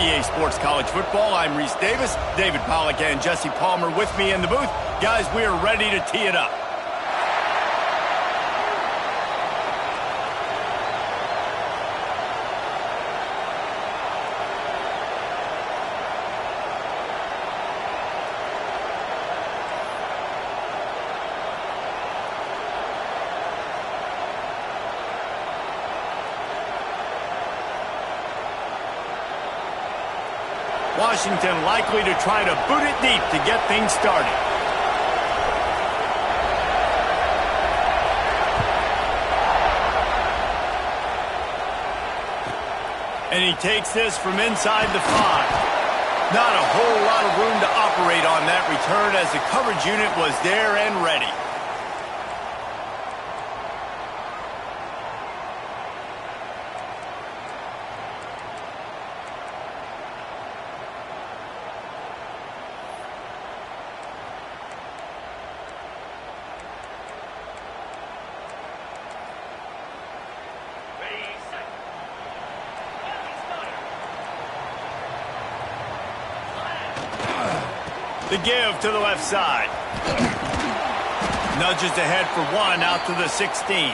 EA Sports College Football. I'm Reese Davis, David Pollack and Jesse Palmer with me in the booth. Guys, we are ready to tee it up. Washington likely to try to boot it deep to get things started. And he takes this from inside the 5. Not a whole lot of room to operate on that return as the coverage unit was there and ready. The give to the left side. Nudges ahead for 1 out to the 16.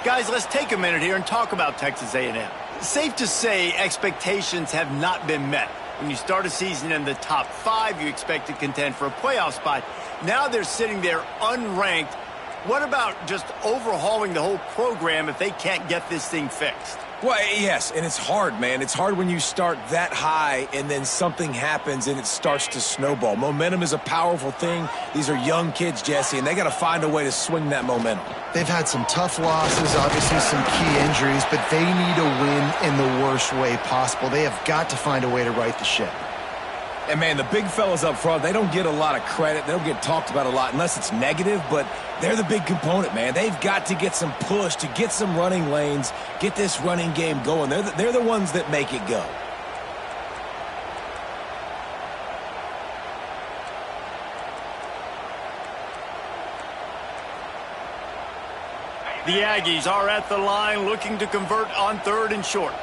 Guys, let's take a minute here and talk about Texas A&M. Safe to say expectations have not been met. When you start a season in the top 5, you expect to contend for a playoff spot. Now they're sitting there unranked. What about just overhauling the whole program if they can't get this thing fixed? Well, yes, and it's hard, man. It's hard when you start that high and then something happens and it starts to snowball. Momentum is a powerful thing. These are young kids, Jesse, and they got to find a way to swing that momentum. They've had some tough losses, obviously some key injuries, but they need a win in the worst way possible. They have got to find a way to right the ship. And, man, the big fellas up front, they don't get a lot of credit. They don't get talked about a lot unless it's negative, but they're the big component, man. They've got to get some push, to get some running lanes, get this running game going. They're the ones that make it go. The Aggies are at the line looking to convert on 3rd and short.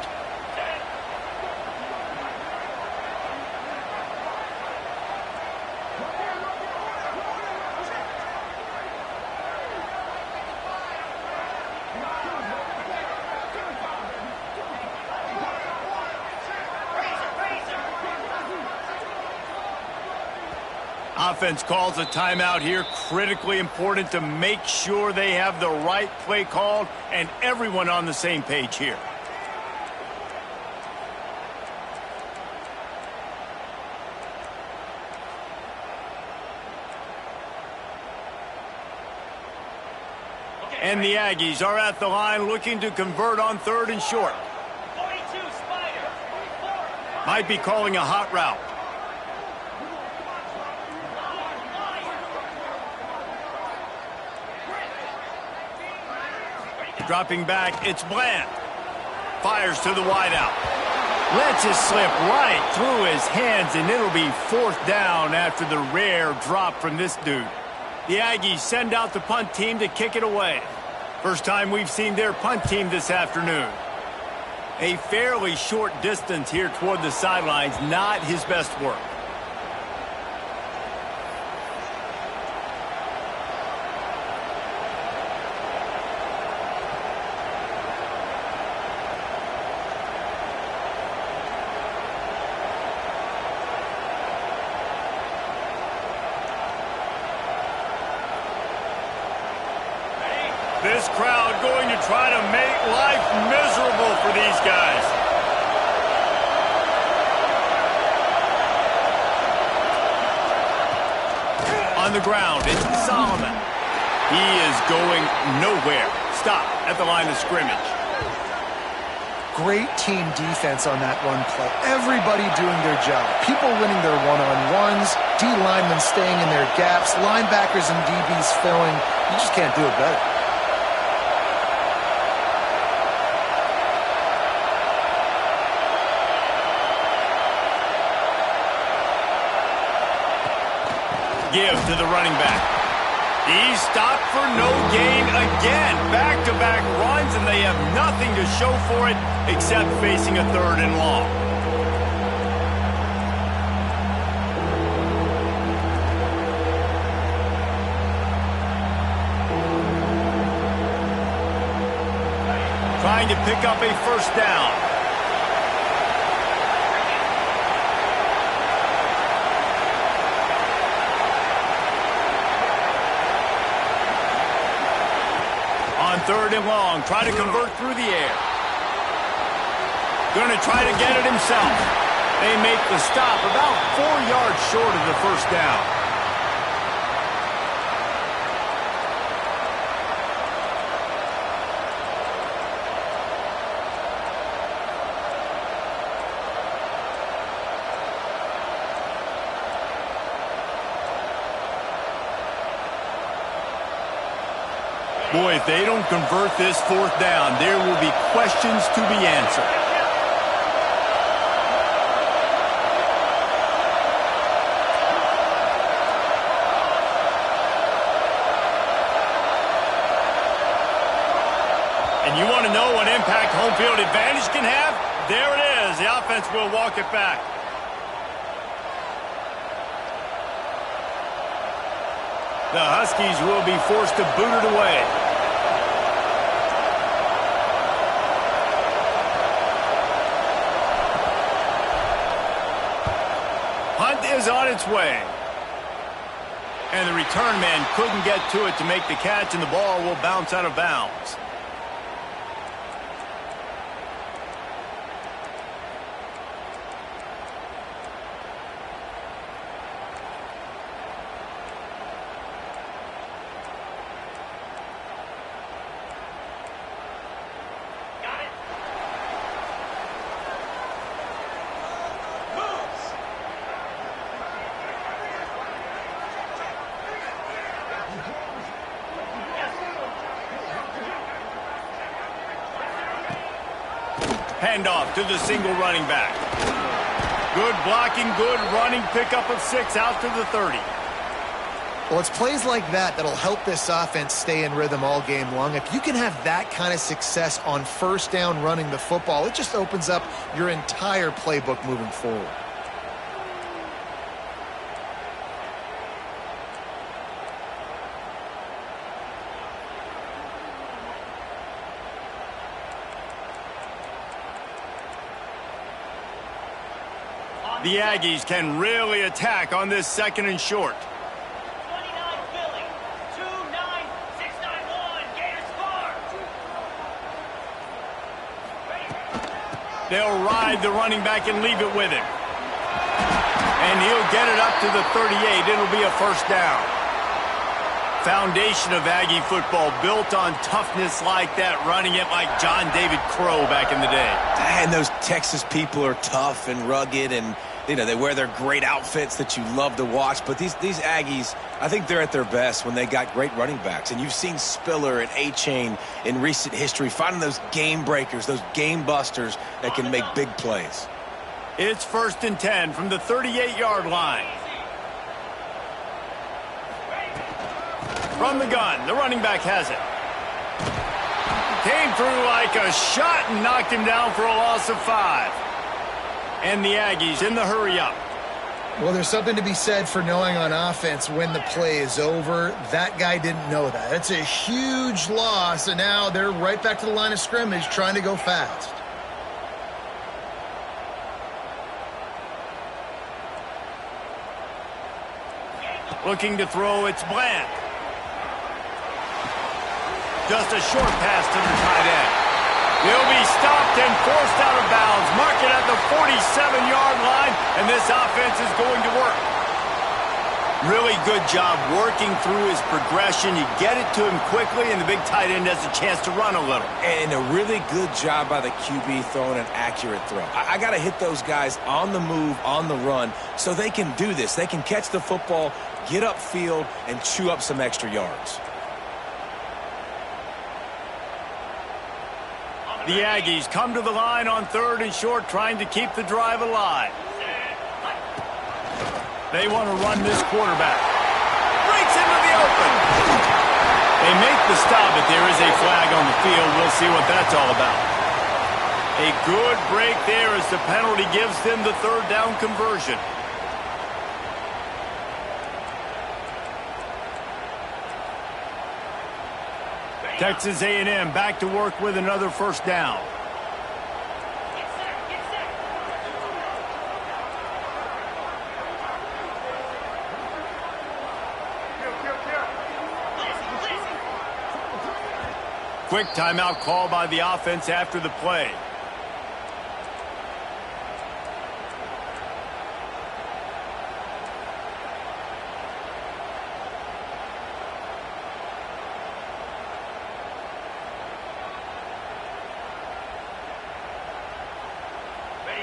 Offense calls a timeout here. Critically important to make sure they have the right play called and everyone on the same page here. And the Aggies are at the line looking to convert on 3rd and short. Might be calling a hot route. Dropping back, it's Bland. Fires to the wideout. Lets it slip right through his hands, and it'll be 4th down after the rare drop from this dude. The Aggies send out the punt team to kick it away. First time we've seen their punt team this afternoon. A fairly short distance here toward the sidelines, not his best work. This crowd going to try to make life miserable for these guys. On the ground, it's Solomon. He is going nowhere. Stop at the line of scrimmage. Great team defense on that run play. Everybody doing their job. People winning their one-on-ones, D linemen staying in their gaps, linebackers and DBs filling. You just can't do it better. Give to the running back. He's stopped for no gain again. Back-to-back runs, and they have nothing to show for it except facing a 3rd and long. trying to pick up a first down. On 3rd and long, try to convert through the air. Going to try to get it himself. They make the stop about 4 yards short of the first down. Boy, if they don't convert this 4th down, there will be questions to be answered. And you want to know what impact home field advantage can have? There it is. The offense will walk it back. The Huskies will be forced to boot it away. Punt is on its way. And the return man couldn't get to it to make the catch, and the ball will bounce out of bounds. Handoff to the single running back. Good blocking, good running, pickup of 6 out to the 30. Well, it's plays like that that'll help this offense stay in rhythm all game long. If you can have that kind of success on 1st down running the football, it just opens up your entire playbook moving forward. The Aggies can really attack on this 2nd and short. 29 Philly, 29691, Gators far. They'll ride the running back and leave it with him. And he'll get it up to the 38. It'll be a first down. Foundation of Aggie football built on toughness like that, running it like John David Crow back in the day. And those Texas people are tough and rugged, and you know, they wear their great outfits that you love to watch. But these Aggies, I think they're at their best when they got great running backs. And you've seen Spiller and A-Chain in recent history finding those game breakers, those game busters that can make big plays. It's 1st and 10 from the 38-yard line. From the gun, the running back has it. Came through like a shot and knocked him down for a loss of 5. And the Aggies in the hurry-up. Well, there's something to be said for knowing on offense when the play is over. That guy didn't know that. It's a huge loss, and now they're right back to the line of scrimmage trying to go fast. Looking to throw, it's Bland. Just a short pass to the tight end. He'll be stopped and forced out of bounds. Mark it at the 47-yard line, and this offense is going to work. Really good job working through his progression. You get it to him quickly, and the big tight end has a chance to run a little. And a really good job by the QB throwing an accurate throw. I got to hit those guys on the move, on the run, so they can do this. They can catch the football, get upfield, and chew up some extra yards. The Aggies come to the line on 3rd and short, trying to keep the drive alive. They want to run this quarterback. Breaks into the open. They make the stop, but there is a flag on the field. We'll see what that's all about. A good break there as the penalty gives them the 3rd down conversion. Texas A&M back to work with another first down. Quick timeout call by the offense after the play.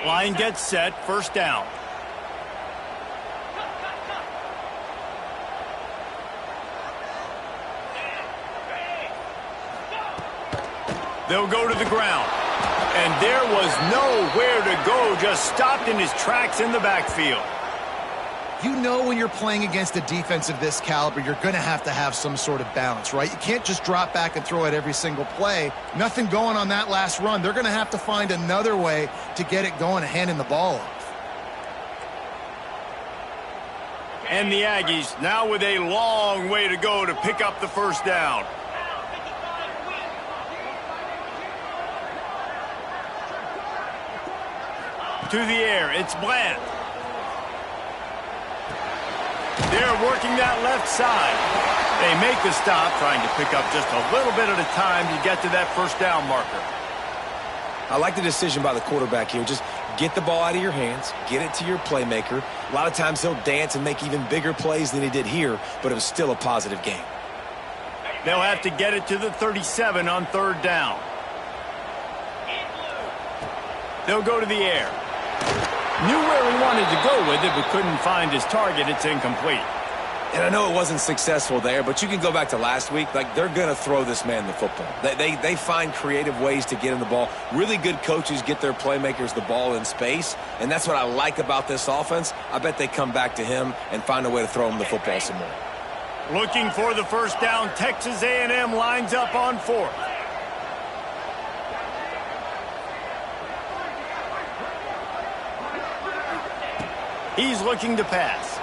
Line gets set, first down. They'll go to the ground. And there was nowhere to go, just stopped in his tracks in the backfield. You know when you're playing against a defense of this caliber, you're going to have some sort of balance, right? You can't just drop back and throw it every single play. Nothing going on that last run. They're going to have to find another way to get it going and handing the ball off. And the Aggies now with a long way to go to pick up the first down. To the air, it's Bland. They're working that left side. They make the stop, trying to pick up just a little bit at a time to get to that first down marker. I like the decision by the quarterback here. Just get the ball out of your hands, get it to your playmaker. A lot of times he'll dance and make even bigger plays than he did here, but it was still a positive game. They'll have to get it to the 37 on third down. They'll go to the air. Knew where he wanted to go with it, but couldn't find his target. It's incomplete. And I know it wasn't successful there, but you can go back to last week. Like, they're going to throw this man the football. They find creative ways to get him the ball. Really good coaches get their playmakers the ball in space, and that's what I like about this offense. I bet they come back to him and find a way to throw him the football some more. Looking for the first down, Texas A&M lines up on fourth. He's looking to pass.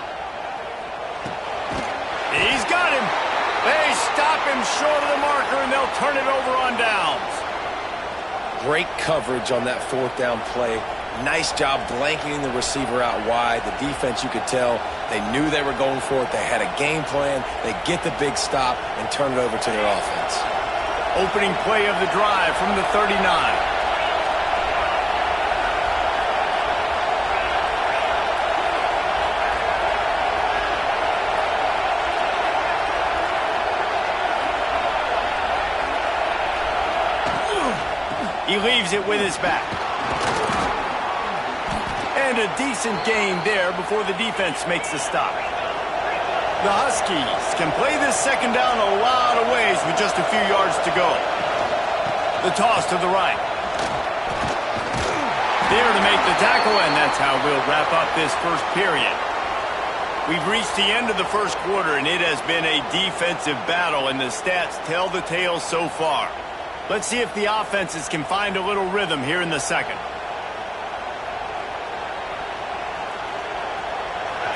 He's got him. They stop him short of the marker, and they'll turn it over on downs. Great coverage on that fourth down play. Nice job blanketing the receiver out wide. The defense, you could tell, they knew they were going for it. They had a game plan. They get the big stop and turn it over to their offense. Opening play of the drive from the 39. He leaves it with his back. And a decent game there before the defense makes the stop. The Huskies can play this second down a lot of ways with just a few yards to go. The toss to the right. There to make the tackle, and that's how we'll wrap up this first period. We've reached the end of the first quarter, and it has been a defensive battle, and the stats tell the tale so far. Let's see if the offenses can find a little rhythm here in the second.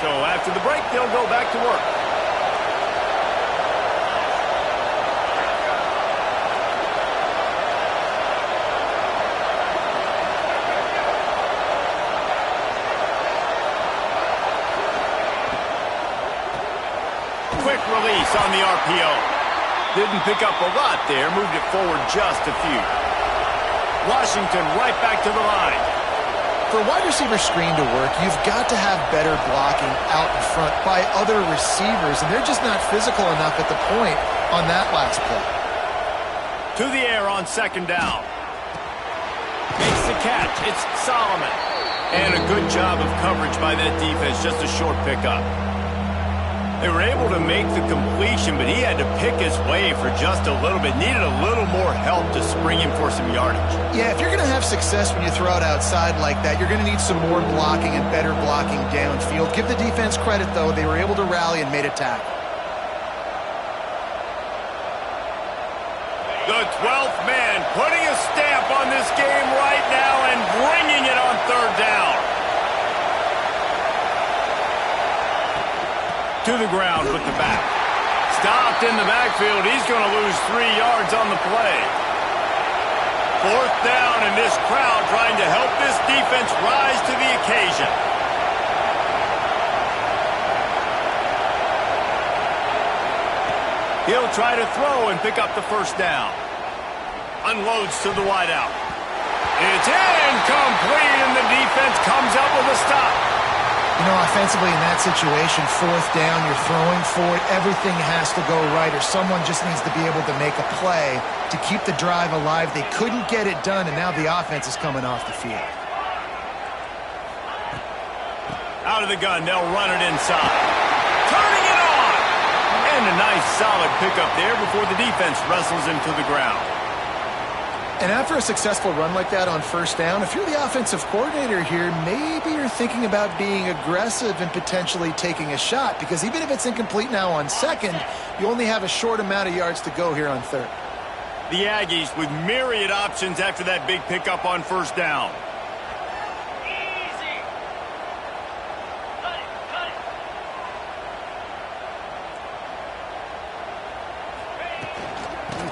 So after the break, they'll go back to work. Quick release on the RPO. Didn't pick up a lot there, moved it forward just a few. Washington right back to the line. For a wide receiver screen to work, you've got to have better blocking out in front by other receivers, and they're just not physical enough at the point on that last play. To the air on second down. Makes the catch. It's Solomon. And a good job of coverage by that defense, just a short pickup. They were able to make the completion, but he had to pick his way for just a little bit. Needed a little more help to spring him for some yardage. Yeah, if you're going to have success when you throw it outside like that, you're going to need some more blocking and better blocking downfield. Give the defense credit, though. They were able to rally and made a tackle. The 12th man putting a stamp on this game right now and bringing it on third down. To the ground with the back. Stopped in the backfield. He's going to lose 3 yards on the play. 4th down, and this crowd trying to help this defense rise to the occasion. He'll try to throw and pick up the 1st down. Unloads to the wideout. It's incomplete, and the defense comes up with a stop. You know, offensively in that situation, 4th down, you're throwing for it. Everything has to go right, or someone just needs to be able to make a play to keep the drive alive. They couldn't get it done, and now the offense is coming off the field. Out of the gun, they'll run it inside. Turning it on! And a nice solid pickup there before the defense wrestles him to the ground. And after a successful run like that on 1st down, if you're the offensive coordinator here, maybe you're thinking about being aggressive and potentially taking a shot, because even if it's incomplete now on 2nd, you only have a short amount of yards to go here on 3rd. The Aggies with myriad options after that big pickup on 1st down. Easy. Cut it.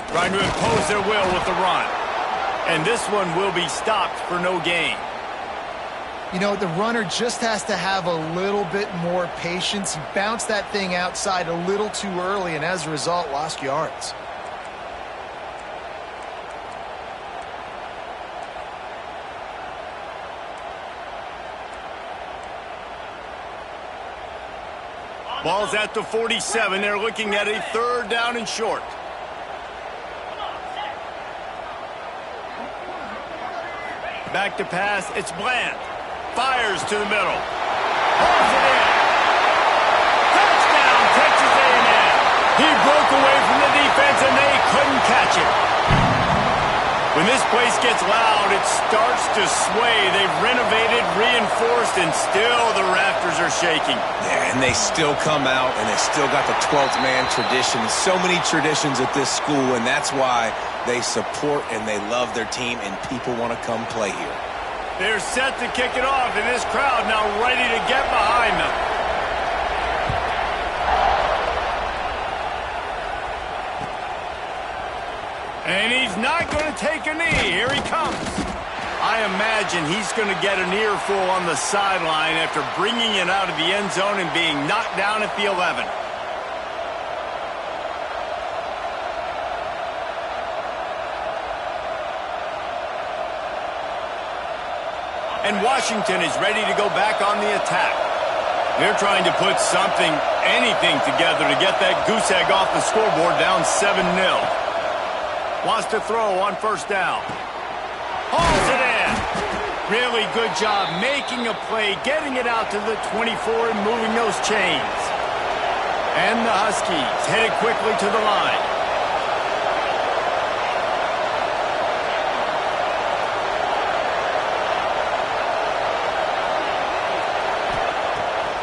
Trying to impose their will with the run. And this one will be stopped for no gain. You know, the runner just has to have a little bit more patience. He bounced that thing outside a little too early, and as a result, lost yards. Ball's at the 47. They're looking at a 3rd down and short. Back to pass, it's Bland. Fires to the middle. Pulls it in. Touchdown, Texas A&M. He broke away from the defense, and they couldn't catch it. When this place gets loud, it starts to sway. They've renovated, reinforced, and still the rafters are shaking. Yeah, and they still come out, and they still got the 12th man tradition. So many traditions at this school, and that's why they support and they love their team, and people want to come play here. They're set to kick it off, and this crowd now ready to get behind them. And he's not going to take a knee. Here he comes. I imagine he's going to get an earful on the sideline after bringing it out of the end zone and being knocked down at the 11. And Washington is ready to go back on the attack. They're trying to put something, anything together to get that goose egg off the scoreboard down 7-0. Wants to throw on 1st down. Hauls it in. Really good job making a play, getting it out to the 24 and moving those chains. And the Huskies headed quickly to the line.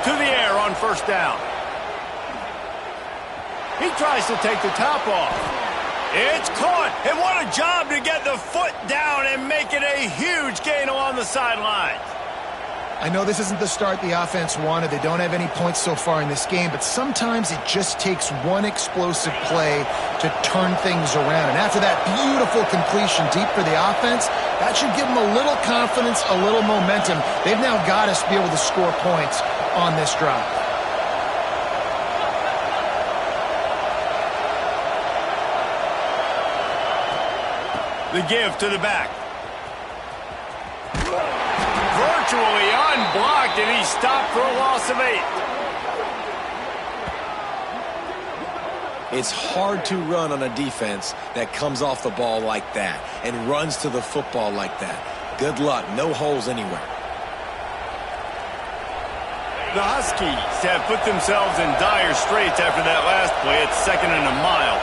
To the air on 1st down. He tries to take the top off. It's caught, and what a job to get the foot down and make it a huge gain along the sideline. I know this isn't the start the offense wanted. They don't have any points so far in this game, but sometimes it just takes one explosive play to turn things around. And after that beautiful completion deep for the offense, that should give them a little confidence, a little momentum. They've now got us to be able to score points on this drive. The give to the back. Virtually unblocked, and he stopped for a loss of 8. It's hard to run on a defense that comes off the ball like that and runs to the football like that. Good luck. No holes anywhere. The Huskies have put themselves in dire straits after that last play. It's 2nd and a mile.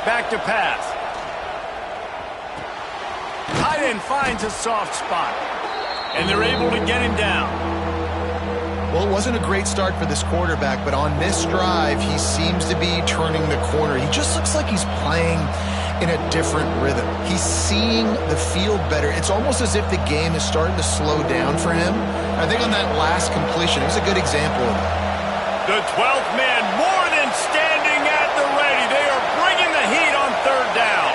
Back to pass. Tight end finds a soft spot. And they're able to get him down. Well, it wasn't a great start for this quarterback, but on this drive, he seems to be turning the corner. He just looks like he's playing in a different rhythm. He's seeing the field better. It's almost as if the game is starting to slow down for him. I think on that last completion, it was a good example of it. The 12th man more than standing at the ready. They are bringing the heat on third down.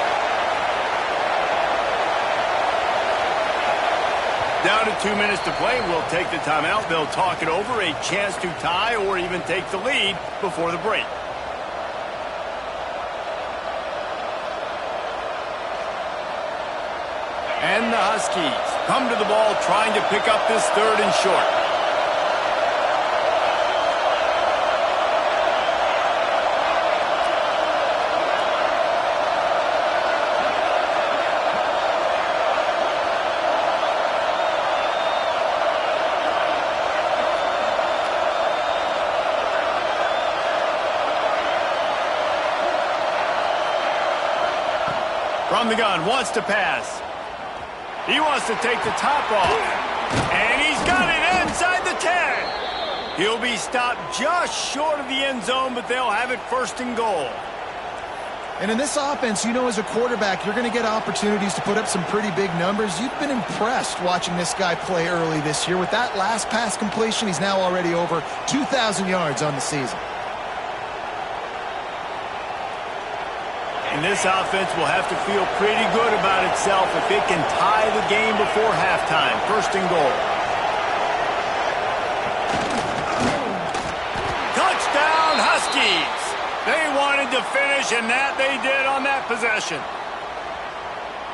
Down to 2 minutes to play. We'll take the timeout. They'll talk it over. A chance to tie or even take the lead before the break. And the Huskies come to the ball trying to pick up this third and short. From the gun, wants to pass. He wants to take the top off. And he's got it inside the 10. He'll be stopped just short of the end zone, but they'll have it first and goal. And in this offense, you know, as a quarterback, you're going to get opportunities to put up some pretty big numbers. You've been impressed watching this guy play early this year. With that last pass completion, he's now already over 2,000 yards on the season. And this offense will have to feel pretty good about itself if it can tie the game before halftime. First and goal. Touchdown, Huskies! They wanted to finish, and that they did on that possession.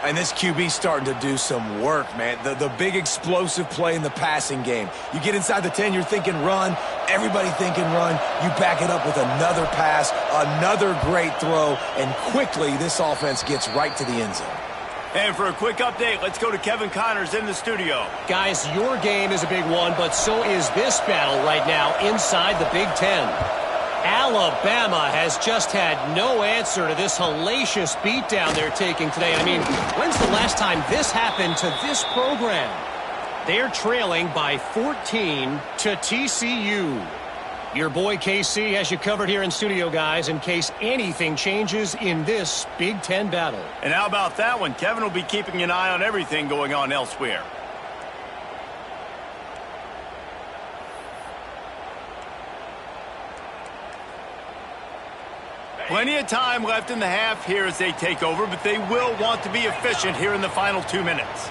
And this QB's starting to do some work, man. The big explosive play in the passing game. You get inside the 10, you're thinking run. Everybody thinking run. You back it up with another pass, another great throw, and quickly this offense gets right to the end zone. And for a quick update, let's go to Kevin Connors in the studio. Guys, your game is a big one, but so is this battle right now inside the Big Ten. Alabama has just had no answer to this hellacious beatdown they're taking today. I mean, when's the last time this happened to this program? They're trailing by 14 to TCU. Your boy KC has you covered here in studio, guys, in case anything changes in this Big Ten battle. And how about that one? Kevin will be keeping an eye on everything going on elsewhere. Plenty of time left in the half here as they take over, but they will want to be efficient here in the final 2 minutes.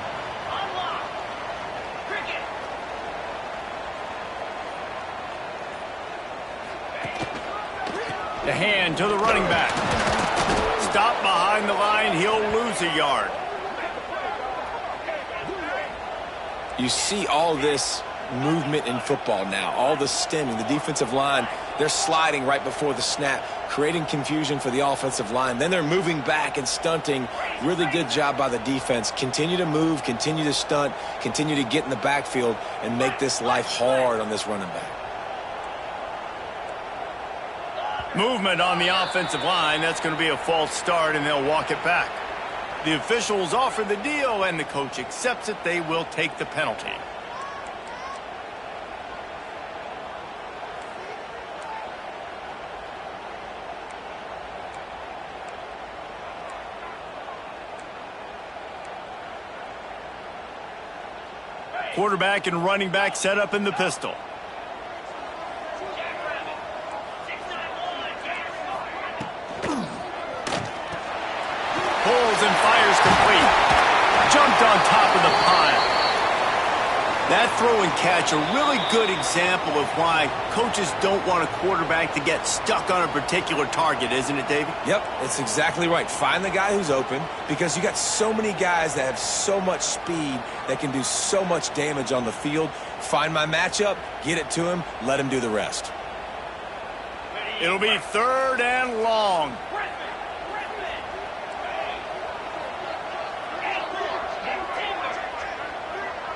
The hand to the running back. Stop behind the line. He'll lose a yard. You see all this movement in football now, all the stemming, the defensive line, they're sliding right before the snap, creating confusion for the offensive line. Then they're moving back and stunting. Really good job by the defense. Continue to move, continue to stunt, continue to get in the backfield and make this life hard on this running back. Movement on the offensive line. That's going to be a false start, and they'll walk it back. The officials offer the deal, and the coach accepts it. They will take the penalty. Quarterback and running back set up in the pistol. Pulls and fires complete. Jumped on top of the pile. That throw and catch, a really good example of why coaches don't want a quarterback to get stuck on a particular target, isn't it, David? Yep, that's exactly right. Find the guy who's open, because you got so many guys that have so much speed that can do so much damage on the field. Find my matchup, get it to him, let him do the rest. It'll be third and long.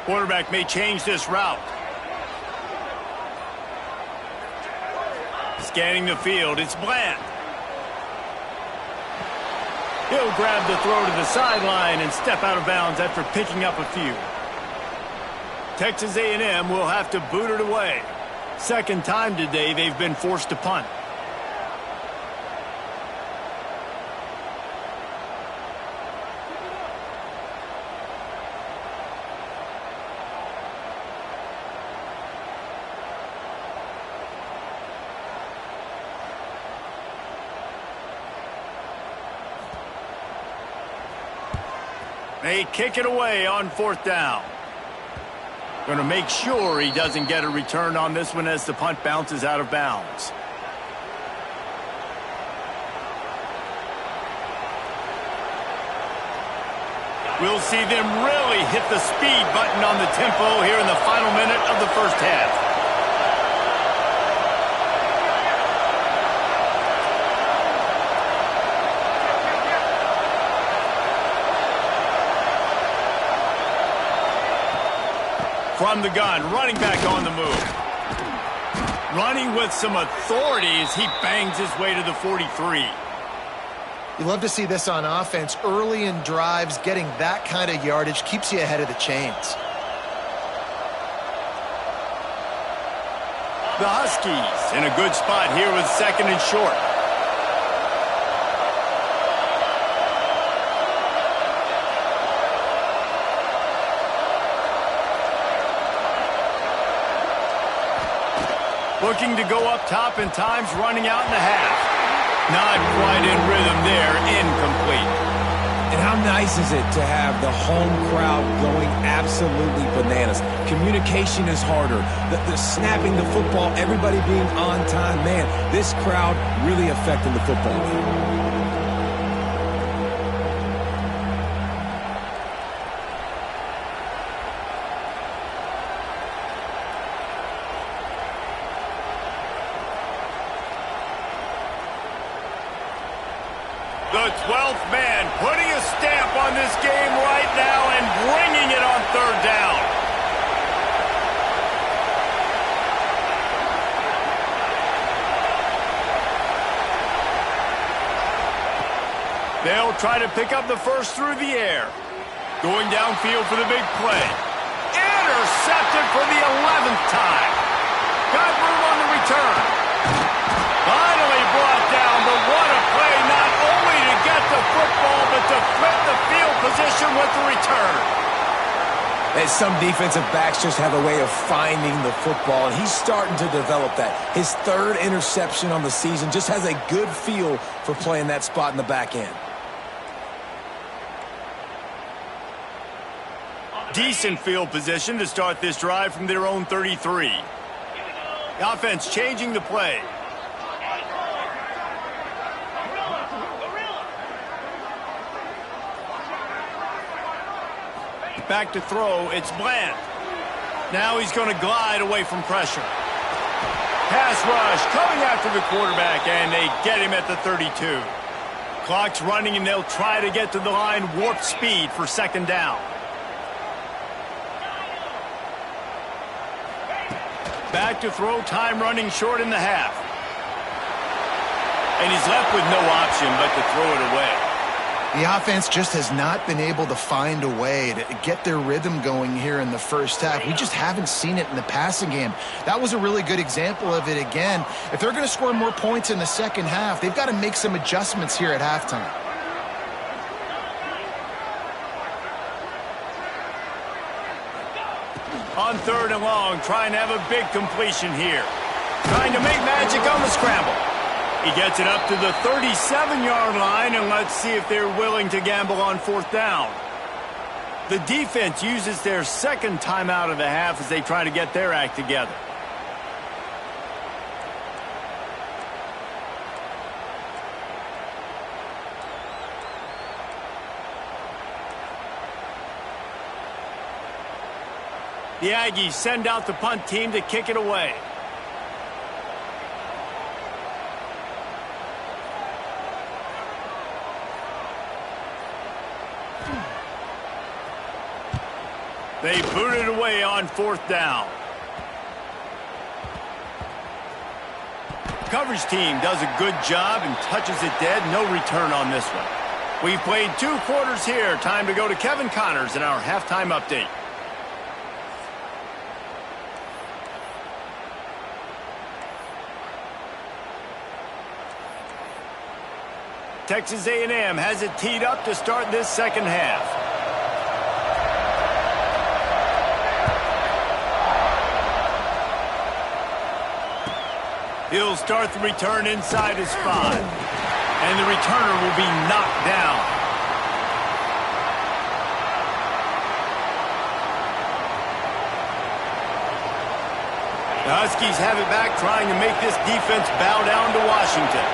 Quarterback may change this route. Scanning the field, it's Bland. He'll grab the throw to the sideline and step out of bounds after picking up a few. Texas A&M will have to boot it away. Second time today they've been forced to punt. They kick it away on fourth down. Going to make sure he doesn't get a return on this one as the punt bounces out of bounds. We'll see them really hit the speed button on the tempo here in the final minute of the first half. From the gun, running back on the move. Running with some authority as he bangs his way to the 43. You love to see this on offense. Early in drives, getting that kind of yardage keeps you ahead of the chains. The Huskies in a good spot here with second and short. Looking to go up top and times running out in the half. Not quite in rhythm there, incomplete. And how nice is it to have the home crowd going absolutely bananas? Communication is harder. The snapping the football, everybody being on time. Man, this crowd really affecting the football game. The 12th man putting a stamp on this game right now and bringing it on third down. They'll try to pick up the first through the air. Going downfield for the big play. Intercepted for the 11th time. Got room on the return. Finally brought down, but what a play, not only to get the football, but to flip the field position with the return. And some defensive backs just have a way of finding the football, and he's starting to develop that. His third interception on the season, just has a good feel for playing that spot in the back end. Decent field position to start this drive from their own 33. The offense changing the play. Back to throw, it's Bland. Now he's going to glide away from pressure. Pass rush coming after the quarterback, and they get him at the 32. Clock's running, and they'll try to get to the line warp speed for second down. Back to throw, time running short in the half. And he's left with no option but to throw it away. The offense just has not been able to find a way to get their rhythm going here in the first half. We just haven't seen it in the passing game. That was a really good example of it again. If they're going to score more points in the second half, they've got to make some adjustments here at halftime. On third and long, trying to have a big completion here. Trying to make magic on the scramble. He gets it up to the 37-yard line, and let's see if they're willing to gamble on fourth down. The defense uses their second timeout of the half as they try to get their act together. The Aggies send out the punt team to kick it away. They boot it away on fourth down. Coverage team does a good job and touches it dead. No return on this one. We've played 2 quarters here. Time to go to Kevin Connors in our halftime update. Texas A&M has it teed up to start this second half. He'll start the return inside his 5. And the returner will be knocked down. The Huskies have it back, trying to make this defense bow down to Washington.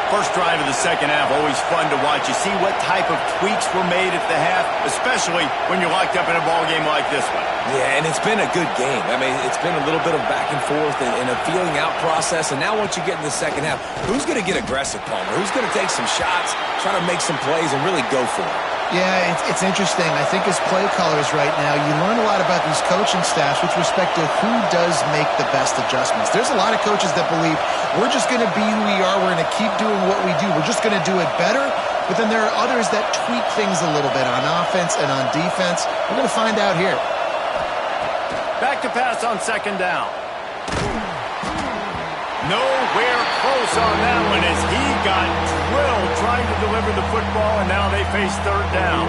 First drive of the second half, always fun to watch. You see what type of tweaks were made at the half, especially when you're locked up in a ball game like this one. Yeah, and it's been a good game. I mean, it's been a little bit of back and forth and a feeling out process. And now once you get in the second half, who's going to get aggressive, Palmer? Who's going to take some shots, try to make some plays, and really go for it? Yeah, it's interesting. I think as play callers right now, you learn a lot about these coaching staffs with respect to who does make the best adjustments. There's a lot of coaches that believe we're just going to be who we are. We're going to keep doing what we do. We're just going to do it better. But then there are others that tweak things a little bit on offense and on defense. We're going to find out here. Back to pass on second down. Nowhere close on that one as he got drilled trying to deliver the football, and now they face third down.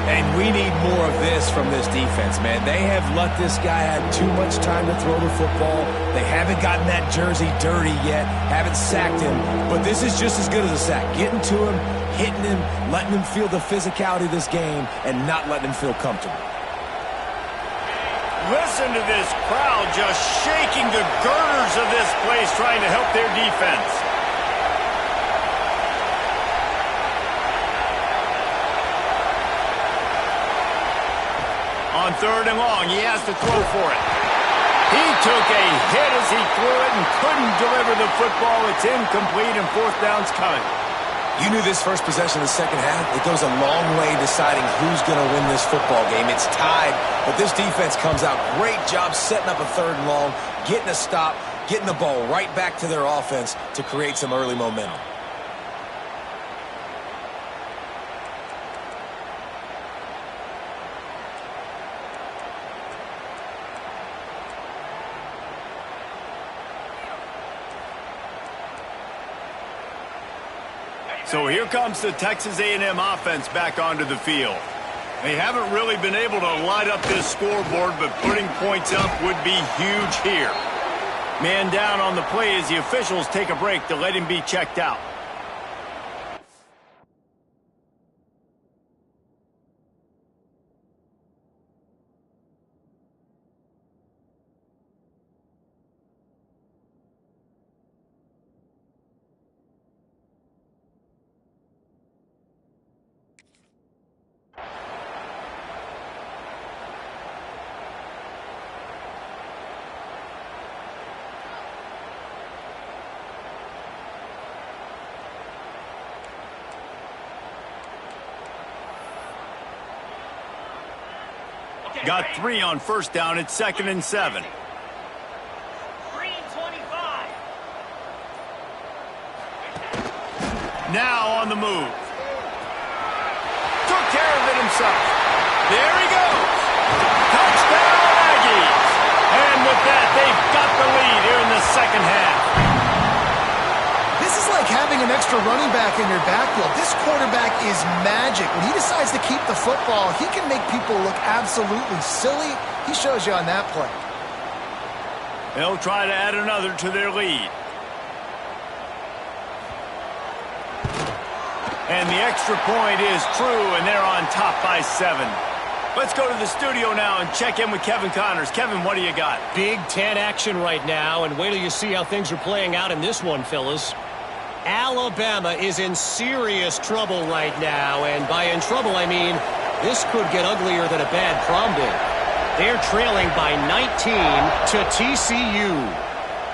And we need more of this from this defense, man. They have let this guy have too much time to throw the football. They haven't gotten that jersey dirty yet, haven't sacked him. But this is just as good as a sack. Getting to him, hitting him, letting him feel the physicality of this game, and not letting him feel comfortable. Listen to this crowd just shaking the girders of this place, trying to help their defense. On third and long, he has to throw for it. He took a hit as he threw it and couldn't deliver the football. It's incomplete, and fourth down's coming. You knew this first possession of the second half, it goes a long way deciding who's going to win this football game. It's tied, but this defense comes out. Great job setting up a third and long, getting a stop, getting the ball right back to their offense to create some early momentum. So here comes the Texas A&M offense back onto the field. They haven't really been able to light up this scoreboard, but putting points up would be huge here. Man down on the play as the officials take a break to let him be checked out. Got 3 on first down. It's 2nd and 7. Green 25. Now on the move. Took care of it himself. There he goes. Touchdown, Aggies. And with that, they've got the lead here in the second half. This is like having an extra running back in your backfield. This quarterback is magic. When he decides to keep the football, he can make people look absolutely silly. He shows you on that play. They'll try to add another to their lead. And the extra point is true, and they're on top by 7. Let's go to the studio now and check in with Kevin Connors. Kevin, what do you got? Big Ten action right now, and wait till you see how things are playing out in this one, fellas. Alabama is in serious trouble right now, and by in trouble, I mean this could get uglier than a bad prom date. They're trailing by 19 to TCU.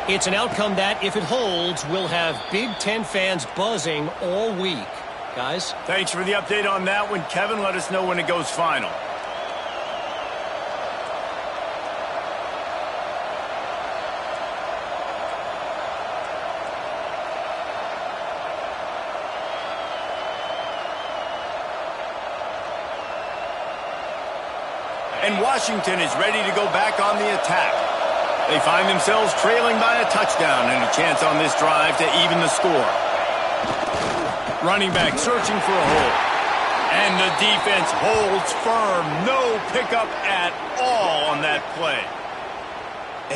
It's an outcome that, if it holds, will have Big Ten fans buzzing all week. Guys? Thanks for the update on that one, Kevin. Let us know when it goes final. And Washington is ready to go back on the attack. They find themselves trailing by a touchdown and a chance on this drive to even the score. Running back searching for a hole. And the defense holds firm. No pickup at all on that play.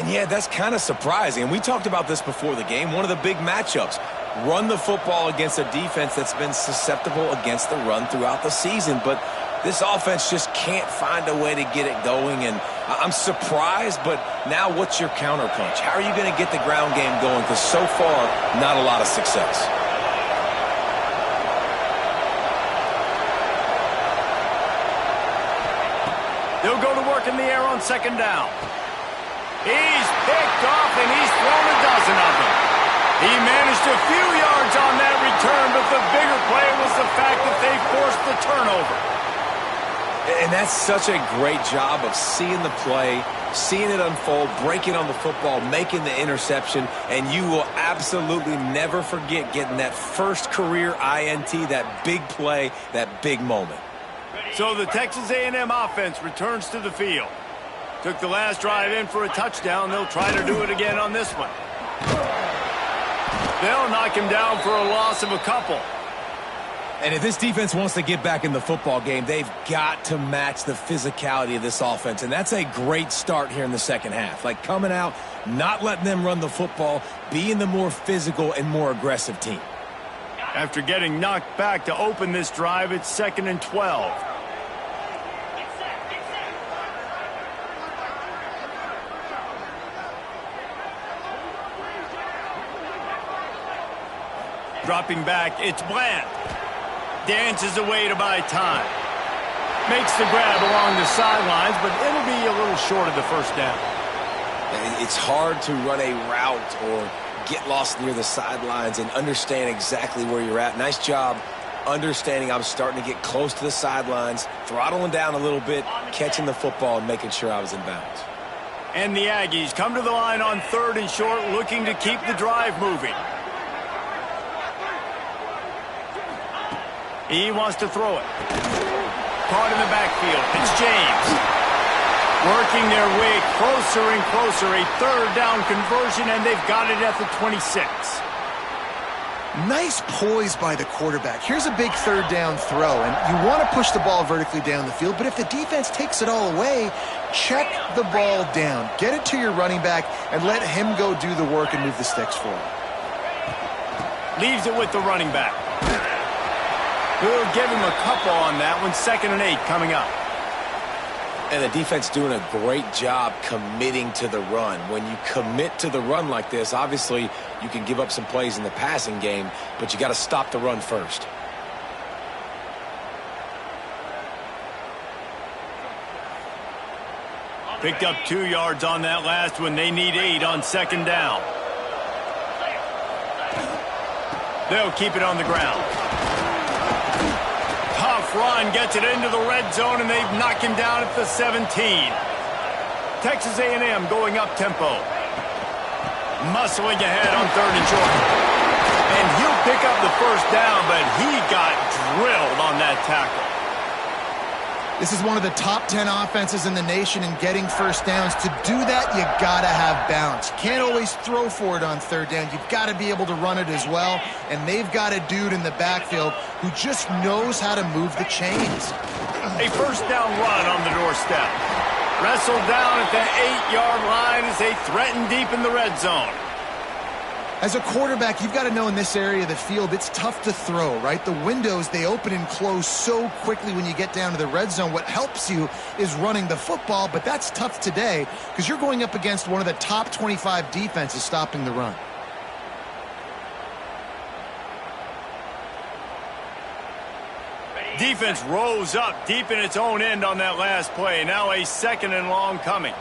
And yeah, that's kind of surprising. And we talked about this before the game. One of the big matchups. Run the football against a defense that's been susceptible against the run throughout the season. But this offense just can't find a way to get it going. And I'm surprised, but now what's your counterpunch? How are you going to get the ground game going? Because so far, not a lot of success. They'll go to work in the air on second down. He's picked off, and he's thrown a dozen of them. He managed a few yards on that return, but the bigger play was the fact that they forced the turnover. And that's such a great job of seeing the play, seeing it unfold, breaking on the football, making the interception, and you will absolutely never forget getting that first career INT, that big play, that big moment. So the Texas A&M offense returns to the field. Took the last drive in for a touchdown. They'll try to do it again on this one. They'll knock him down for a loss of a couple. And if this defense wants to get back in the football game, they've got to match the physicality of this offense. And that's a great start here in the second half. Like coming out, not letting them run the football, being the more physical and more aggressive team. After getting knocked back to open this drive, it's 2nd and 12. Dropping back, it's Bland. Dances away to buy time. Makes the grab along the sidelines, but it'll be a little short of the first down. It's hard to run a route or get lost near the sidelines and understand exactly where you're at. Nice job understanding I'm starting to get close to the sidelines, throttling down a little bit, catching the football and making sure I was in bounds. And the Aggies come to the line on 3rd and short, looking to keep the drive moving. He wants to throw it. Caught in the backfield. It's James. Working their way closer and closer. A 3rd down conversion, and they've got it at the 26. Nice poise by the quarterback. Here's a big 3rd down throw, and you want to push the ball vertically down the field, but if the defense takes it all away, check the ball down. Get it to your running back and let him go do the work and move the sticks for him. Leaves it with the running back. We'll give him a couple on that one. 2nd and 8 coming up. And the defense doing a great job committing to the run. When you commit to the run like this, obviously you can give up some plays in the passing game, but you got to stop the run first. Picked up 2 yards on that last one. They need 8 on 2nd down. They'll keep it on the ground. Tough run, gets it into the red zone, and they've knocked him down at the 17. Texas A&M going up tempo. Muscling ahead on 3rd and short. And he'll pick up the first down, but he got drilled on that tackle. This is one of the top 10 offenses in the nation in getting first downs. To do that, you got to have balance. You can't always throw for it on 3rd down. You've got to be able to run it as well. And they've got a dude in the backfield who just knows how to move the chains. A first down run on the doorstep. Wrestled down at the 8-yard line as they threaten deep in the red zone. As a quarterback, you've got to know in this area of the field, it's tough to throw, right? The windows, they open and close so quickly when you get down to the red zone. What helps you is running the football, but that's tough today because you're going up against one of the top 25 defenses stopping the run. Defense rose up deep in its own end on that last play. Now a 2nd and long coming.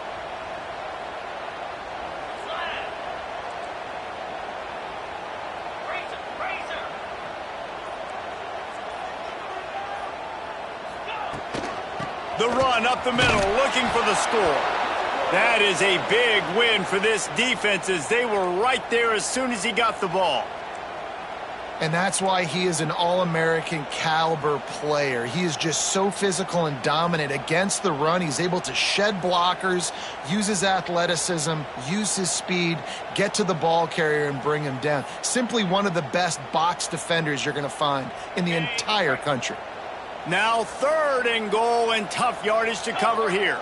The run up the middle, looking for the score. That is a big win for this defense as they were right there as soon as he got the ball. And that's why he is an All-American caliber player. He is just so physical and dominant against the run. He's able to shed blockers, use his athleticism, use his speed, get to the ball carrier and bring him down. Simply one of the best box defenders you're going to find in the entire country. Now 3rd and goal, and tough yardage to cover here.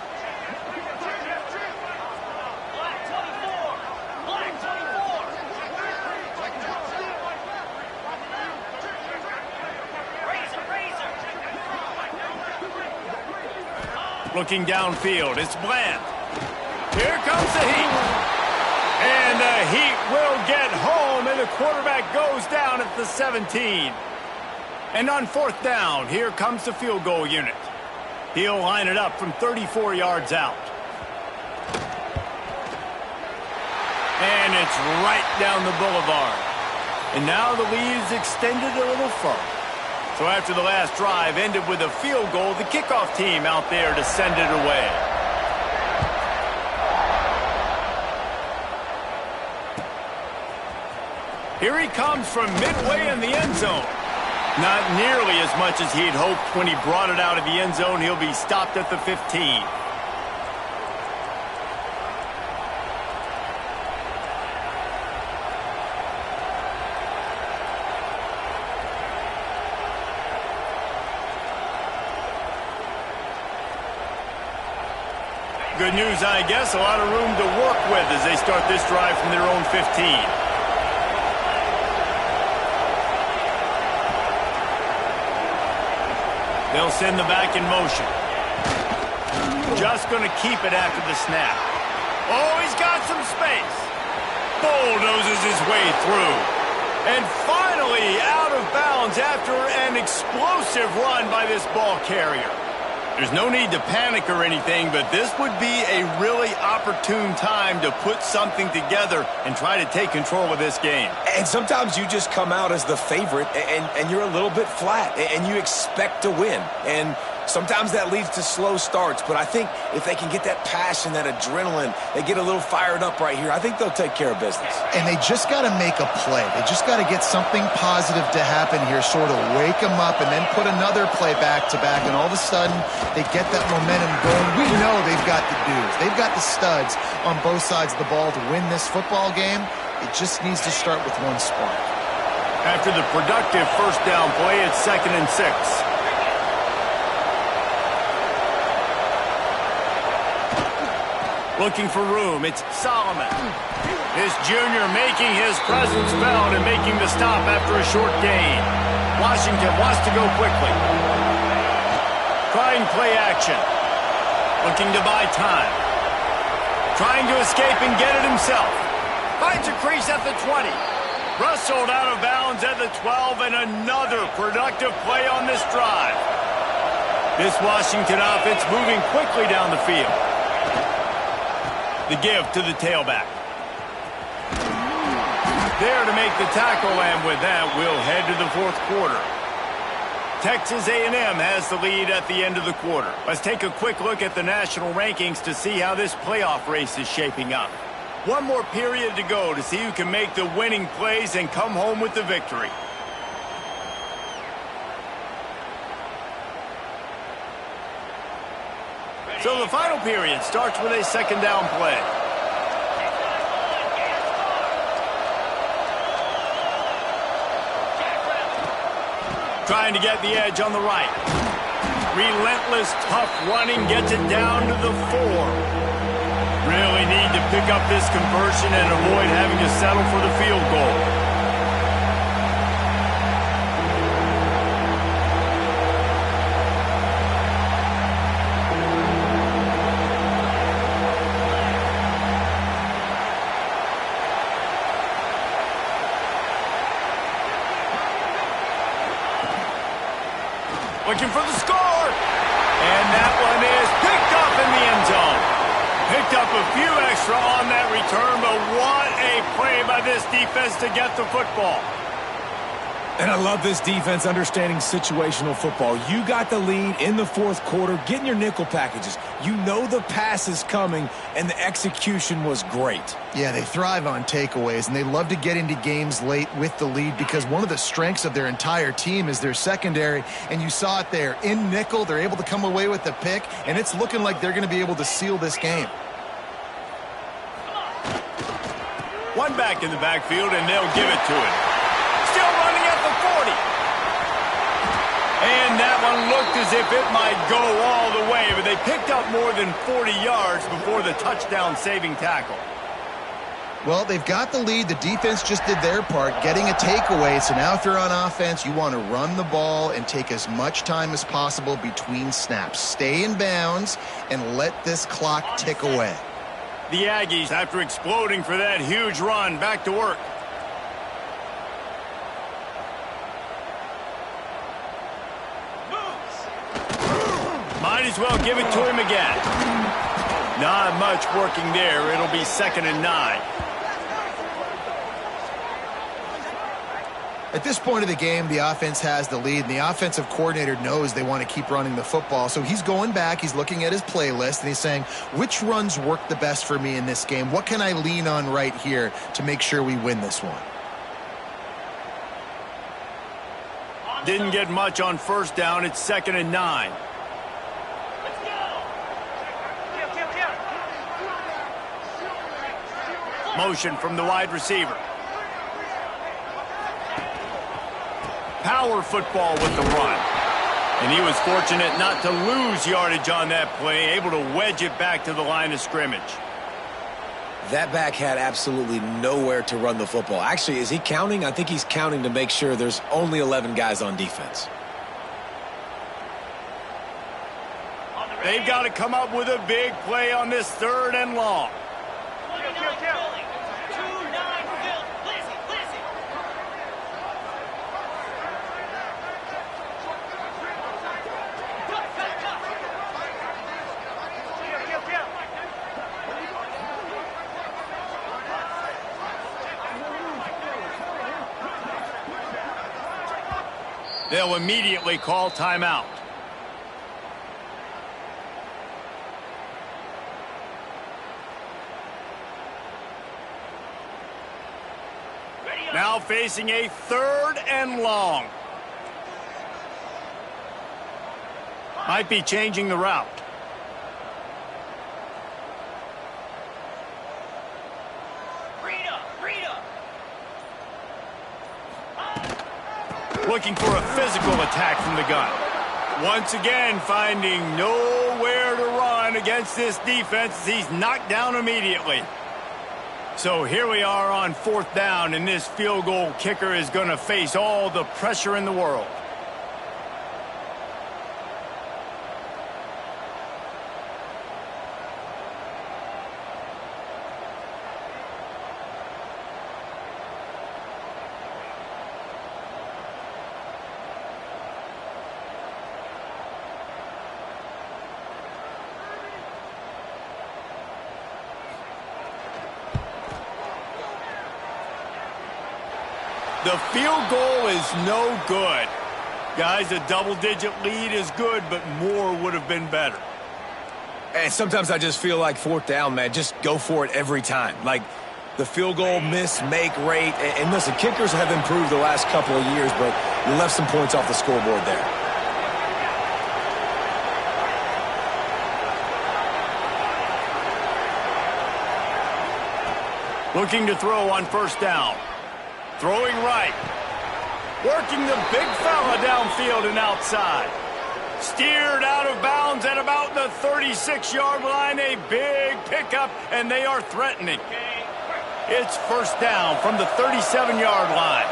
Looking downfield, it's Bland. Here comes the heat. And the heat will get home, and the quarterback goes down at the 17. And on 4th down, here comes the field goal unit. He'll line it up from 34 yards out. And it's right down the boulevard. And now the lead is extended a little further. So after the last drive ended with a field goal, the kickoff team out there to send it away. Here he comes from midway in the end zone. Not nearly as much as he'd hoped when he brought it out of the end zone. He'll be stopped at the 15. Good news, I guess. A lot of room to work with as they start this drive from their own 15. They'll send the back in motion. Just going to keep it after the snap. Oh, he's got some space. Bulldozes his way through. And finally out of bounds after an explosive run by this ball carrier. There's no need to panic or anything, but this would be a really opportune time to put something together and try to take control of this game. And sometimes you just come out as the favorite, and you're a little bit flat, and you expect to win. And sometimes that leads to slow starts, but I think if they can get that passion, that adrenaline, they get a little fired up right here, I think they'll take care of business. And they just got to make a play. They just got to get something positive to happen here, sort of wake them up, and then put another play back-to-back, and all of a sudden they get that momentum going. We know they've got the dudes. They've got the studs on both sides of the ball to win this football game. It just needs to start with one spark. After the productive first down play, it's 2nd and 6. Looking for room, it's Solomon. This junior making his presence felt and making the stop after a short gain. Washington wants to go quickly. Trying play action. Looking to buy time. Trying to escape and get it himself. Finds a crease at the 20. Rustled out of bounds at the 12, and another productive play on this drive. This Washington offense moving quickly down the field. The give to the tailback. There to make the tackle, and with that, we'll head to the 4th quarter. Texas A&M has the lead at the end of the quarter. Let's take a quick look at the national rankings to see how this playoff race is shaping up. One more period to go to see who can make the winning plays and come home with the victory. So the final period starts with a 2nd down play. Trying to get the edge on the right. Relentless, tough running gets it down to the 4. Really need to pick up this conversion and avoid having to settle for the field goal. Looking for the score. And that one is picked up in the end zone. Picked up a few extra on that return, but what a play by this defense to get the football. And I love this defense understanding situational football. You got the lead in the fourth quarter, getting your nickel packages. You know the pass is coming, and the execution was great. Yeah, they thrive on takeaways, and they love to get into games late with the lead because one of the strengths of their entire team is their secondary, and you saw it there. In nickel, they're able to come away with the pick, and it's looking like they're going to be able to seal this game. One back in the backfield, and they'll give it to him. Still running at the 40. And that one looked as if it might go all the way, but they picked up more than 40 yards before the touchdown-saving tackle. Well, they've got the lead. The defense just did their part, getting a takeaway. So now if you're on offense, you want to run the ball and take as much time as possible between snaps. Stay in bounds and let this clock tick away. The Aggies, after exploding for that huge run, back to work. Might as well give it to him again. Not much working there. It'll be 2nd and 9. At this point of the game, the offense has the lead, and the offensive coordinator knows they want to keep running the football. So he's going back, he's looking at his playlist, and he's saying, which runs work the best for me in this game? What can I lean on right here to make sure we win this one? Didn't get much on 1st down. It's 2nd and 9. Motion from the wide receiver. Power football with the run. And he was fortunate not to lose yardage on that play, able to wedge it back to the line of scrimmage. That back had absolutely nowhere to run the football. Actually, is he counting? I think he's counting to make sure there's only 11 guys on defense. They've got to come up with a big play on this 3rd and long. They'll immediately call timeout. Now facing a 3rd and long. Might be changing the route. Looking for a physical attack from the gun. Once again, finding nowhere to run against this defense as he's knocked down immediately. So here we are on 4th down, and this field goal kicker is going to face all the pressure in the world. The field goal is no good. Guys, a double-digit lead is good, but more would have been better. And sometimes I just feel like 4th down, man, just go for it every time. Like the field goal miss-make rate. And listen, kickers have improved the last couple of years, but you left some points off the scoreboard there. Looking to throw on 1st down. Throwing right. Working the big fella downfield and outside. Steered out of bounds at about the 36-yard line. A big pickup, and they are threatening. It's 1st down from the 37-yard line.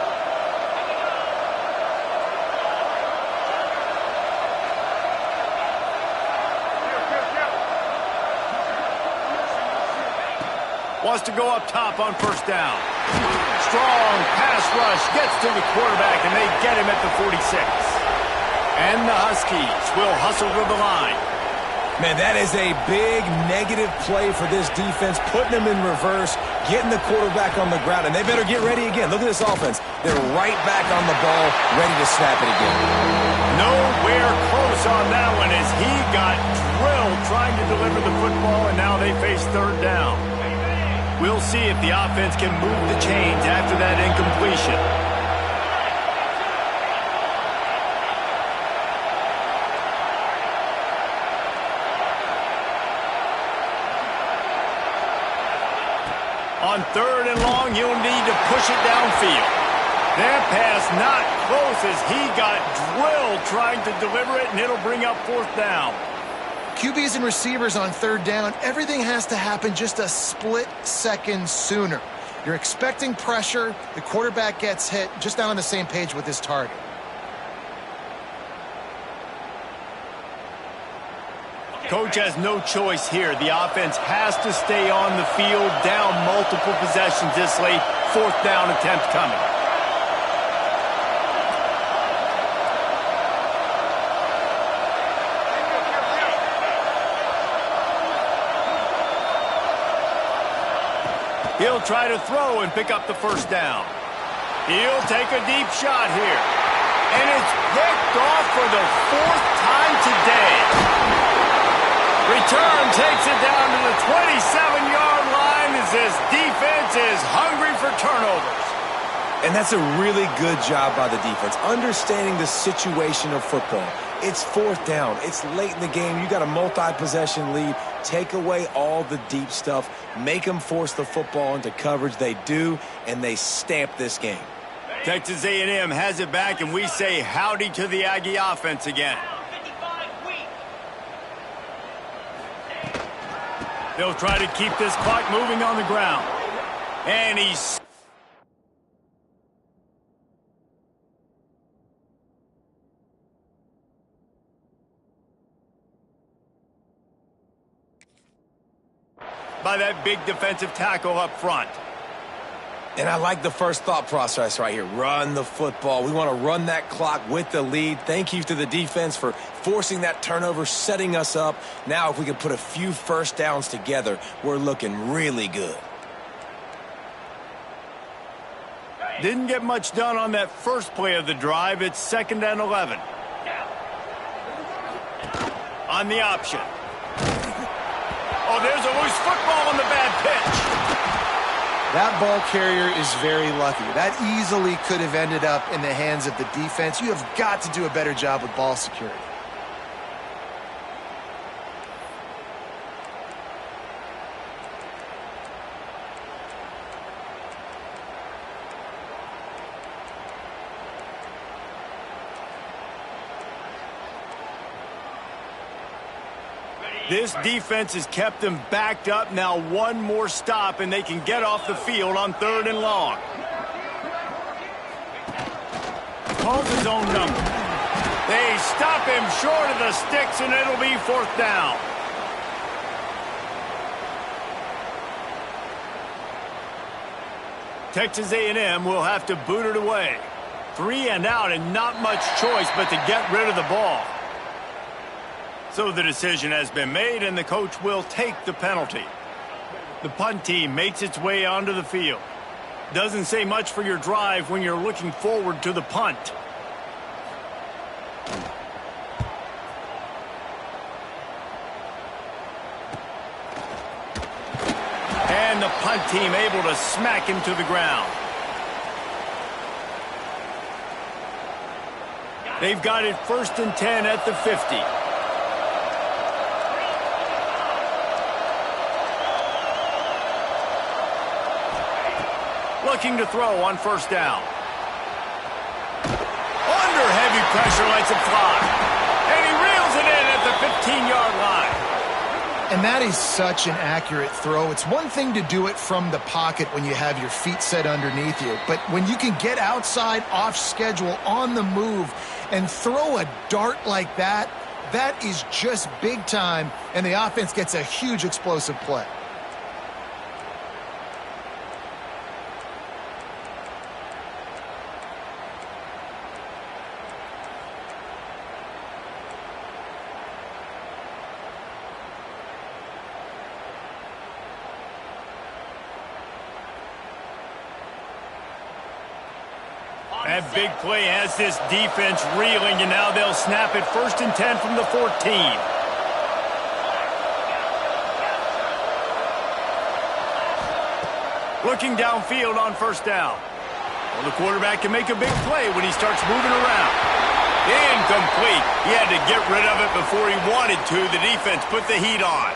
Wants to go up top on 1st down. Strong pass rush gets to the quarterback, and they get him at the 46. And the Huskies will hustle to the line. Man, that is a big negative play for this defense, putting them in reverse, getting the quarterback on the ground, and they better get ready again. Look at this offense. They're right back on the ball, ready to snap it again. Nowhere close on that one as he got drilled trying to deliver the football, and now they face third down. We'll see if the offense can move the chains after that incompletion. On third and long, you'll need to push it downfield. That pass not close as he got drilled trying to deliver it, and it'll bring up fourth down. QBs and receivers on third down, everything has to happen just a split second sooner. You're expecting pressure, the quarterback gets hit, just not on the same page with his target. Coach has no choice here. The offense has to stay on the field, down multiple possessions this late. Fourth down attempt coming. He'll try to throw and pick up the first down. He'll take a deep shot here. And it's picked off for the fourth time today. Return takes it down to the 27-yard line as this defense is hungry for turnovers. And that's a really good job by the defense, understanding the situation of football. It's fourth down. It's late in the game. You got a multi-possession lead. Take away all the deep stuff. Make them force the football into coverage. They do, and they stamp this game. Texas A&M has it back, and we say howdy to the Aggie offense again. They'll try to keep this clock moving on the ground. And he's... by that big defensive tackle up front. And I like the first thought process right here. Run the football. We want to run that clock with the lead. Thank you to the defense for forcing that turnover, setting us up. Now if we can put a few first downs together, we're looking really good. Didn't get much done on that first play of the drive. It's 2nd and 11. On the option. Oh, there's a loose football on the bad pitch. That ball carrier is very lucky. That easily could have ended up in the hands of the defense. You have got to do a better job with ball security. This defense has kept them backed up. Now one more stop, and they can get off the field on 3rd and long. Calls his own number. They stop him short of the sticks, and it'll be 4th down. Texas A&M will have to boot it away. 3 and out, and not much choice but to get rid of the ball. So the decision has been made, and the coach will take the penalty. The punt team makes its way onto the field. Doesn't say much for your drive when you're looking forward to the punt. And the punt team able to smack him to the ground. They've got it 1st and 10 at the 50. Looking to throw on 1st down. Under heavy pressure, lets it fly. And he reels it in at the 15-yard line. And that is such an accurate throw. It's one thing to do it from the pocket when you have your feet set underneath you, but when you can get outside, off schedule, on the move, and throw a dart like that, that is just big time, and the offense gets a huge explosive play. That big play has this defense reeling, and now they'll snap it 1st and 10 from the 14. Looking downfield on 1st down. Well, the quarterback can make a big play when he starts moving around. Incomplete. He had to get rid of it before he wanted to. The defense put the heat on.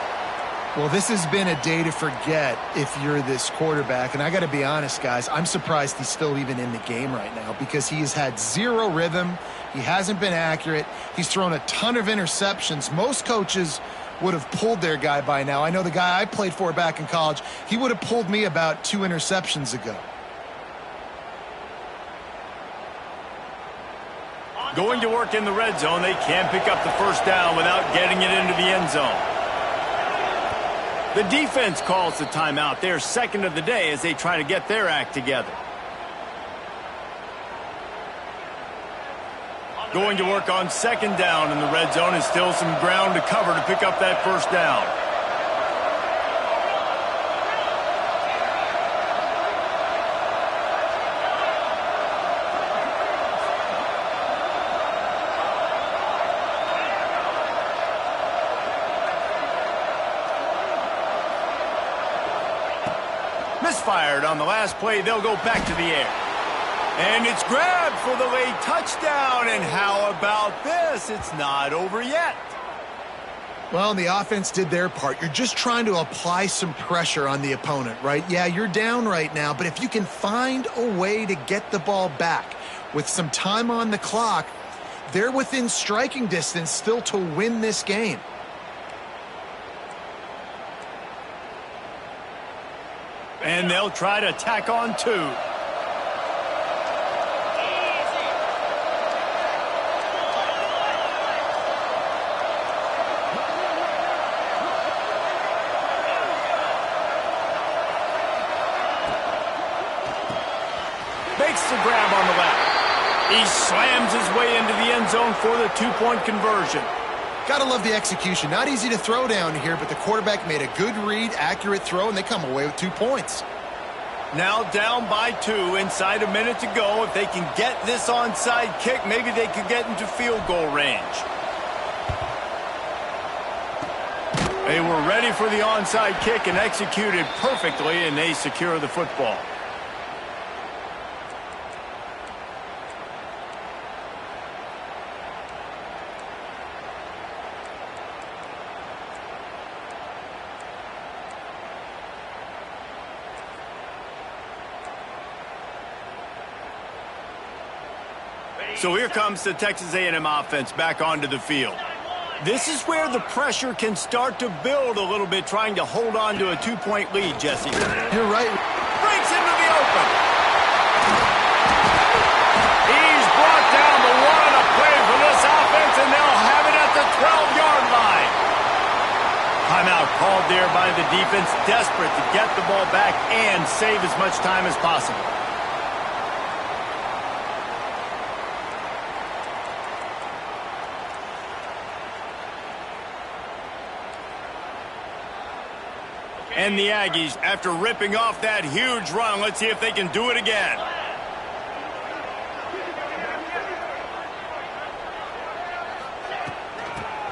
Well, this has been a day to forget if you're this quarterback. And I got to be honest, guys, I'm surprised he's still even in the game right now because he has had zero rhythm. He hasn't been accurate. He's thrown a ton of interceptions. Most coaches would have pulled their guy by now. I know the guy I played for back in college, he would have pulled me about 2 interceptions ago. Going to work in the red zone, they can't pick up the 1st down without getting it into the end zone. The defense calls the timeout. They're 2nd of the day as they try to get their act together. Going to work on 2nd down in the red zone and still some ground to cover to pick up that 1st down. Misfired on the last play. They'll go back to the air. And it's grabbed for the late touchdown. And how about this? It's not over yet. Well, the offense did their part. You're just trying to apply some pressure on the opponent, right? Yeah, you're down right now, but if you can find a way to get the ball back with some time on the clock, they're within striking distance still to win this game. And they'll try to tack on 2. Makes the grab on the left. He slams his way into the end zone for the 2-point conversion. Gotta love the execution. Not easy to throw down here, but the quarterback made a good read, accurate throw, and they come away with 2 points. Now down by 2, inside a minute to go. If they can get this onside kick, maybe they could get into field goal range. They were ready for the onside kick and executed perfectly, and they secure the football. So here comes the Texas A&M offense back onto the field. This is where the pressure can start to build a little bit, trying to hold on to a 2-point lead, Jesse. You're right. Breaks into the open. He's brought down the one on a play for this offense, and they'll have it at the 12-yard line. Timeout called there by the defense, desperate to get the ball back and save as much time as possible. And the Aggies, after ripping off that huge run, let's see if they can do it again.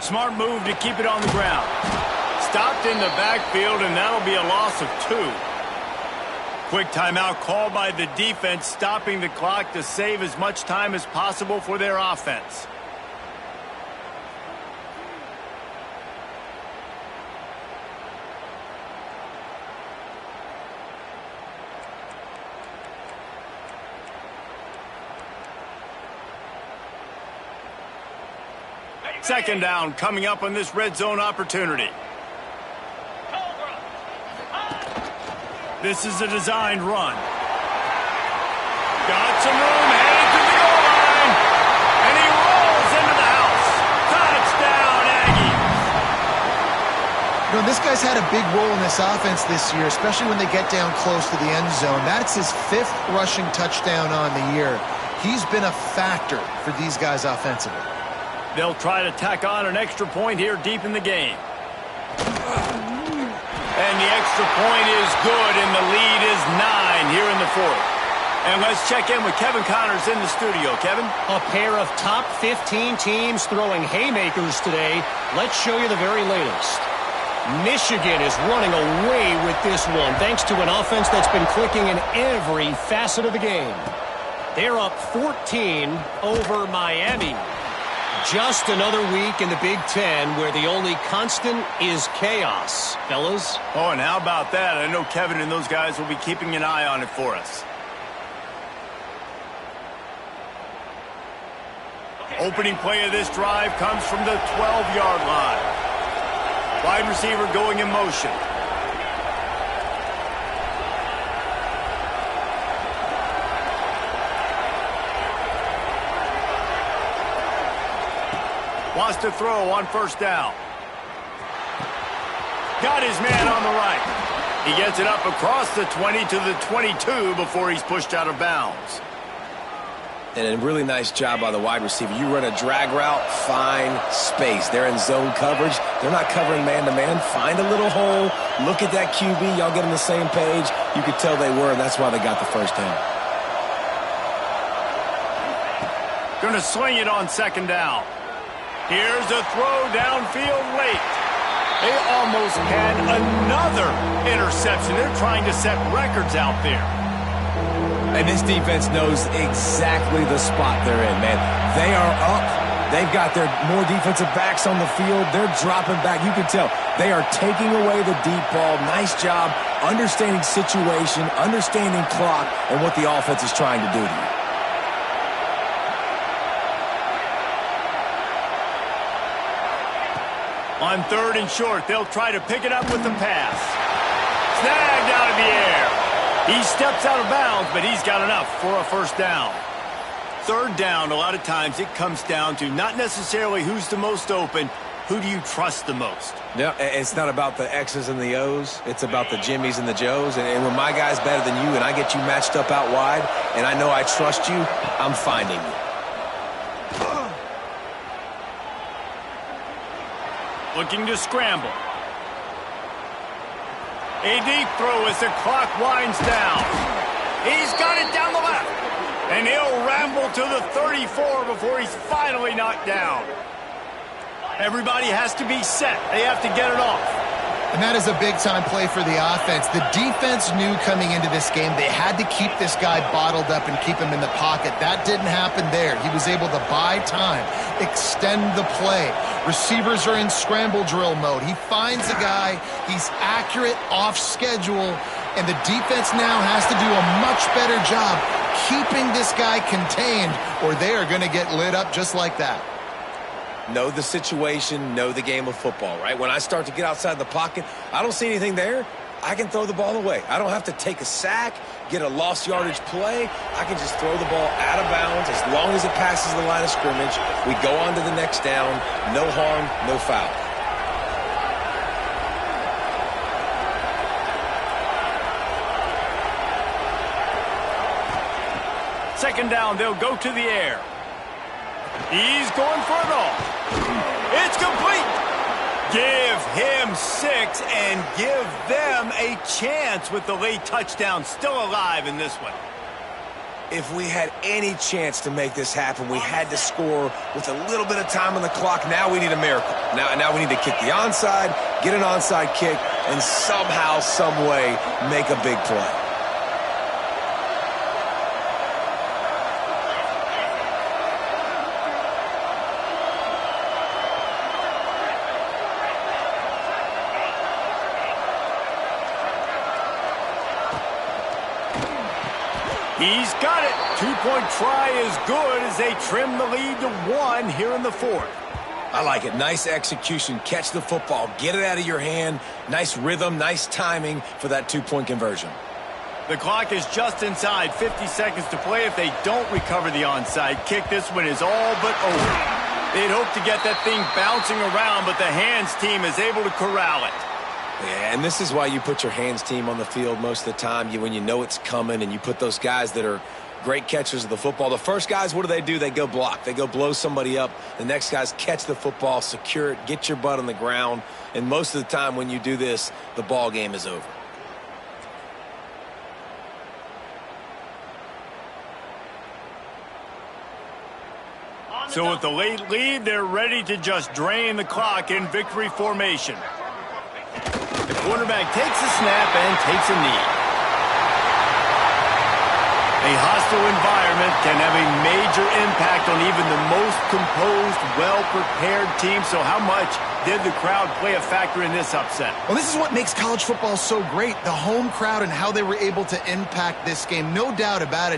Smart move to keep it on the ground. Stopped in the backfield, and that'll be a loss of 2. Quick timeout called by the defense, stopping the clock to save as much time as possible for their offense. Second down coming up on this red zone opportunity. This is a designed run. Got some room, headed to the goal line. And he rolls into the house. Touchdown, Aggies. You know, this guy's had a big role in this offense this year, especially when they get down close to the end zone. That's his 5th rushing touchdown on the year. He's been a factor for these guys offensively. They'll try to tack on an extra point here deep in the game. And the extra point is good, and the lead is 9 here in the 4th. And let's check in with Kevin Connors in the studio. Kevin? A pair of top 15 teams throwing haymakers today. Let's show you the very latest. Michigan is running away with this one thanks to an offense that's been clicking in every facet of the game. They're up 14 over Miami. Just another week in the Big Ten where the only constant is chaos, fellas. Oh, and how about that? I know Kevin and those guys will be keeping an eye on it for us. Opening play of this drive comes from the 12-yard line. Wide receiver going in motion. Wants to throw on first down. Got his man on the right. He gets it up across the 20 to the 22 before he's pushed out of bounds. And a really nice job by the wide receiver. You run a drag route, find space. They're in zone coverage. They're not covering man-to-man. Find a little hole. Look at that QB. Y'all get on the same page. You could tell they were, and that's why they got the first down. Going to sling it on second down. Here's a throw downfield late. They almost had another interception. They're trying to set records out there. And this defense knows exactly the spot they're in, man. They are up. They've got their more defensive backs on the field. They're dropping back. You can tell they are taking away the deep ball. Nice job understanding situation, understanding clock, and what the offense is trying to do to you. On third and short, they'll try to pick it up with the pass. Snagged out of the air. He steps out of bounds, but he's got enough for a first down. Third down, a lot of times it comes down to not necessarily who's the most open, who do you trust the most? Yeah, it's not about the X's and the O's. It's about the Jimmies and the Joes. And when my guy's better than you and I get you matched up out wide and I know I trust you, I'm finding you. Looking to scramble. A deep throw as the clock winds down. He's got it down the left. And he'll ramble to the 34 before he's finally knocked down. Everybody has to be set. They have to get it off. And that is a big-time play for the offense. The defense knew coming into this game they had to keep this guy bottled up and keep him in the pocket. That didn't happen there. He was able to buy time, extend the play. Receivers are in scramble drill mode. He finds a guy. He's accurate, off schedule, and the defense now has to do a much better job keeping this guy contained, or they are going to get lit up just like that. Know the situation, know the game of football, right? When I start to get outside the pocket, I don't see anything there. I can throw the ball away. I don't have to take a sack, get a lost yardage play. I can just throw the ball out of bounds as long as it passes the line of scrimmage. We go on to the next down. No harm, no foul. Second down, they'll go to the air. He's going for it all. It's complete. Give him 6 and give them a chance with the late touchdown still alive in this one. If we had any chance to make this happen, we had to score with a little bit of time on the clock. Now we need a miracle. Now we need to kick the onside, get an onside kick, and somehow, some way, make a big play. He's got it. Two-point try is good as they trim the lead to 1 here in the fourth. I like it. Nice execution. Catch the football. Get it out of your hand. Nice rhythm, nice timing for that two-point conversion. The clock is just inside 50 seconds to play. If they don't recover the onside kick, this one is all but over. They'd hope to get that thing bouncing around, but the hands team is able to corral it. Yeah, and this is why you put your hands team on the field most of the time. When you know it's coming and you put those guys that are great catchers of the football. The first guys, what do? They go block. They go blow somebody up. The next guys catch the football, secure it, get your butt on the ground. And most of the time when you do this, the ball game is over. So with the late lead, they're ready to just drain the clock in victory formation. The quarterback takes a snap and takes a knee. A hostile environment can have a major impact on even the most composed, well-prepared team. So how much did the crowd play a factor in this upset? Well, this is what makes college football so great, the home crowd and how they were able to impact this game. No doubt about it.